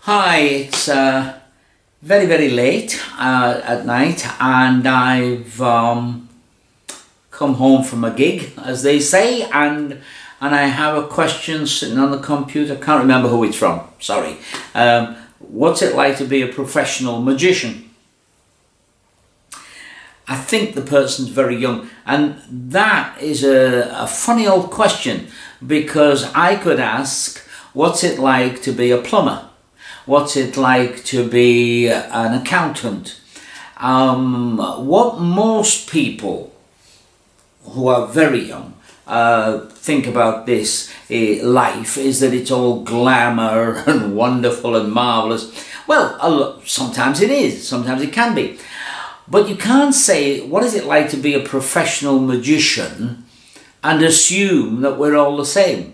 Hi, it's very, very late at night, and I've come home from a gig, as they say, and I have a question sitting on the computer. I can't remember who it's from, sorry. What's it like to be a professional magician? I think the person's very young, and that is a funny old question, because I could ask, what's it like to be a plumber? What's it like to be an accountant? What most people who are very young think about this life is that it's all glamour and wonderful and marvellous. Well, sometimes it is, sometimes it can be. But you can't say, what is it like to be a professional magician, and assume that we're all the same.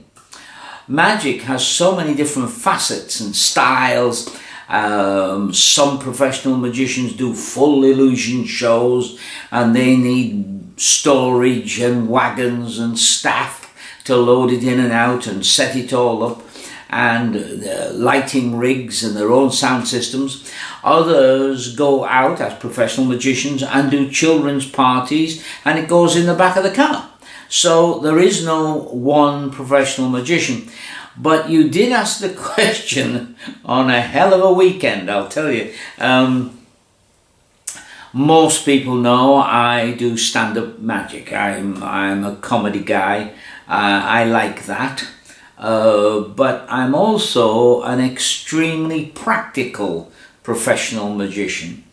Magic has so many different facets and styles. Some professional magicians do full illusion shows, and they need storage and wagons and staff to load it in and out and set it all up, and lighting rigs and their own sound systems. Others go out as professional magicians and do children's parties, and it goes in the back of the car. So there is no one professional magician. But you did ask the question on a hell of a weekend, I'll tell you. Most people know I do stand-up magic. I'm a comedy guy. I like that. But I'm also an extremely practical professional magician.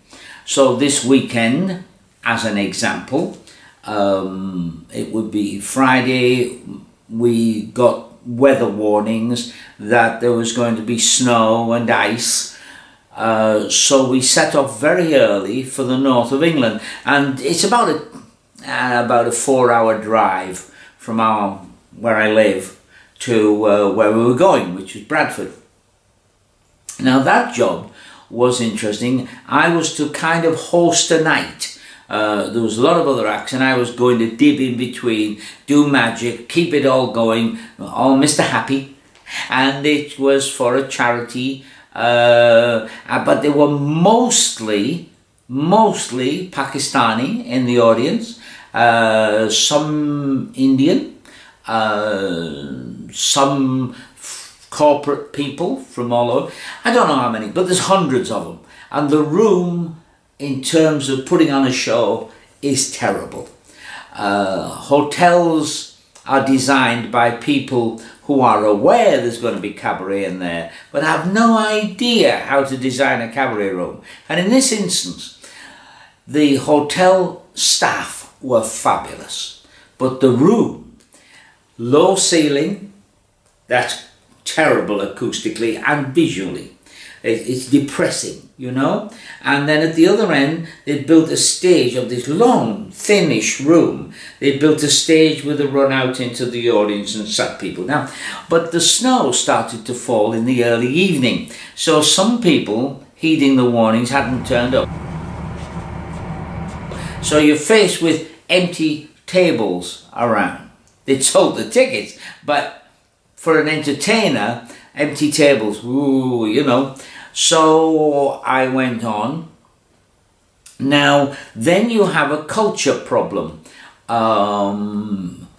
So this weekend, as an example, it would be Friday. We got weather warnings that there was going to be snow and ice, so we set off very early for the north of England, and it's about a 4-hour drive from where I live to where we were going, which was Bradford. Now that job was interesting. I was to kind of host a night. There was a lot of other acts, and I was going to dip in between, do magic, keep it all going, all Mr. Happy, and it was for a charity, but they were mostly Pakistani in the audience, some Indian, some corporate people from all over. I don't know how many, but there's hundreds of them, and the room, in terms of putting on a show, is terrible. Hotels are designed by people who are aware there's going to be cabaret in there, but have no idea how to design a cabaret room. And in this instance, the hotel staff were fabulous, but the room, low ceiling, that's terrible acoustically and visually. It's depressing, you know. And then at the other end, they built a stage of this long, thinnish room. They built a stage with a run out into the audience and sat people down. But the snow started to fall in the early evening, so some people, heeding the warnings, hadn't turned up. So you're faced with empty tables around. They'd sold the tickets, but for an entertainer, empty tables, ooh, you know. So I went on. Now, then you have a culture problem.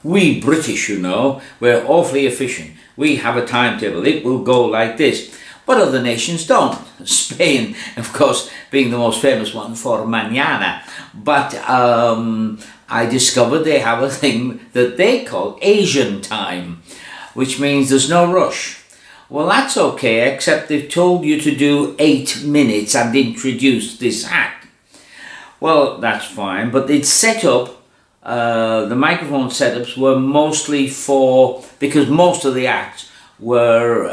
We British, you know, we're awfully efficient. We have a timetable. It will go like this. But other nations don't. Spain, of course, being the most famous one for mañana. But I discovered they have a thing that they call Asian time, which means there's no rush. Well, that's okay, except they've told you to do 8 minutes and introduce this act. Well, that's fine, but they'd set up, the microphone setups were mostly for, because most of the acts were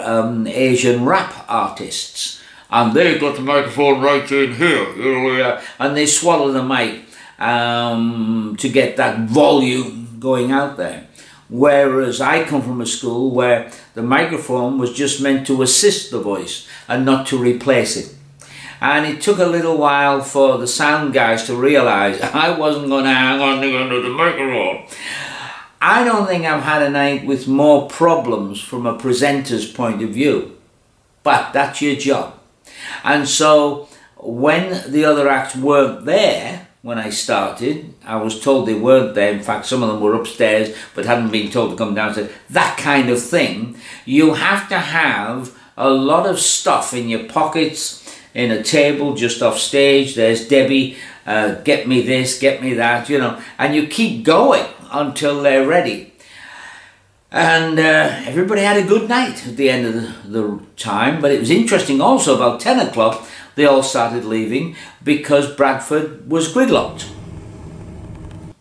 Asian rap artists, and they got the microphone right in here, and they swallow the mic to get that volume going out there. Whereas I come from a school where the microphone was just meant to assist the voice and not to replace it. And it took a little while for the sound guys to realise I wasn't going to hang on to the microphone. I don't think I've had a night with more problems from a presenter's point of view. But that's your job. And so when the other acts weren't there, when I started, I was told they weren't there. In fact, some of them were upstairs but hadn't been told to come downstairs. That kind of thing. You have to have a lot of stuff in your pockets, in a table just off stage. There's Debbie, get me this, get me that, you know, and you keep going until they're ready. And everybody had a good night at the end of the time. But it was interesting also, about 10 o'clock, they all started leaving because Bradford was gridlocked.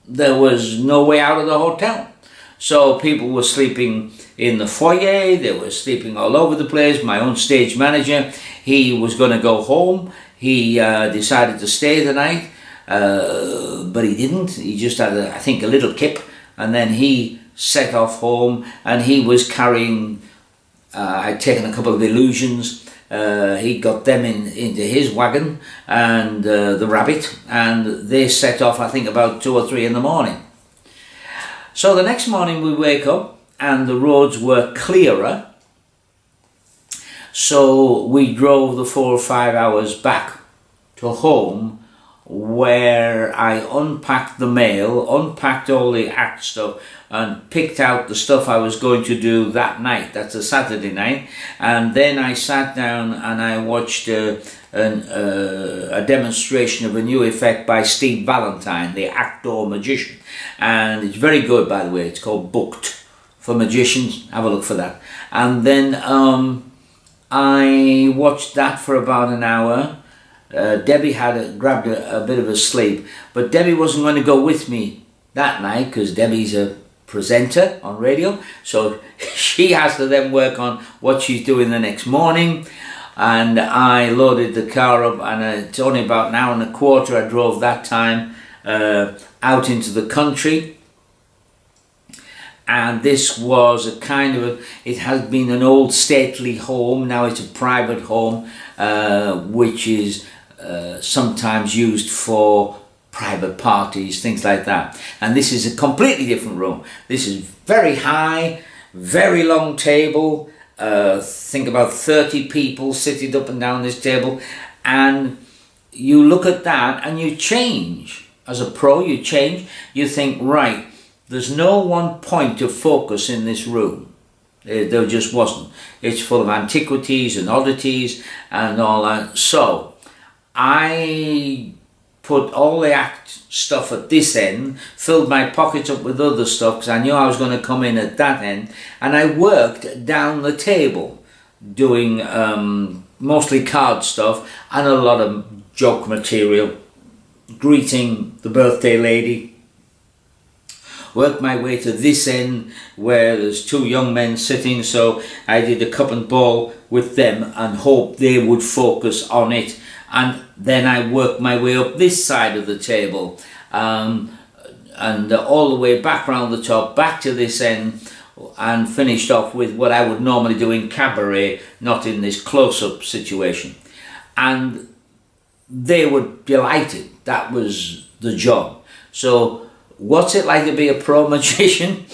There was no way out of the hotel. So people were sleeping in the foyer, they were sleeping all over the place. My own stage manager, he was going to go home. He decided to stay the night, but he didn't. He just had, I think, a little kip, and then he set off home, and he was carrying, I'd taken a couple of Illusions. He got them into his wagon and the Rabbit, and they set off, I think, about 2 or 3 in the morning. So the next morning we wake up and the roads were clearer, so we drove the 4 or 5 hours back to home, where I unpacked the mail, unpacked all the act stuff, and picked out the stuff I was going to do that night. That's a Saturday night. And then I sat down and I watched a demonstration of a new effect by Steve Valentine, the actor magician. And it's very good, by the way. It's called Booked for Magicians. Have a look for that. And then I watched that for about an hour. Debbie had grabbed a bit of a sleep, but Debbie wasn't going to go with me that night because Debbie's a presenter on radio, so she has to then work on what she's doing the next morning. And I loaded the car up, and it's only about an hour and a quarter I drove that time out into the country. And this was a kind of it has been an old stately home. Now it's a private home, which is sometimes used for private parties, things like that. And this is a completely different room. This is very high, very long table. Think about 30 people sitting up and down this table, and you look at that and you change. As a pro, you change. You think, right, there's no one point of focus in this room. There just wasn't. It's full of antiquities and oddities and all that. So I put all the act stuff at this end, filled my pockets up with other stuff because I knew I was going to come in at that end, and I worked down the table doing mostly card stuff and a lot of joke material, greeting the birthday lady. Worked my way to this end where there's 2 young men sitting, so I did a cup and ball with them and hoped they would focus on it. And then I worked my way up this side of the table, and all the way back round the top, back to this end, and finished off with what I would normally do in cabaret, not in this close-up situation. And they were delighted. That was the job. So what's it like to be a pro magician?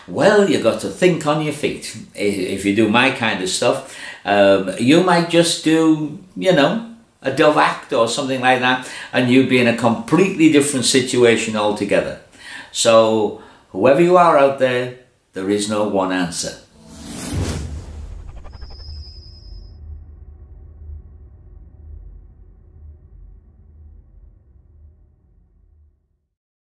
Well, you got to think on your feet. If you do my kind of stuff, you might just do, you know, a dove act or something like that, and you'd be in a completely different situation altogether. So whoever you are out there, there is no one answer.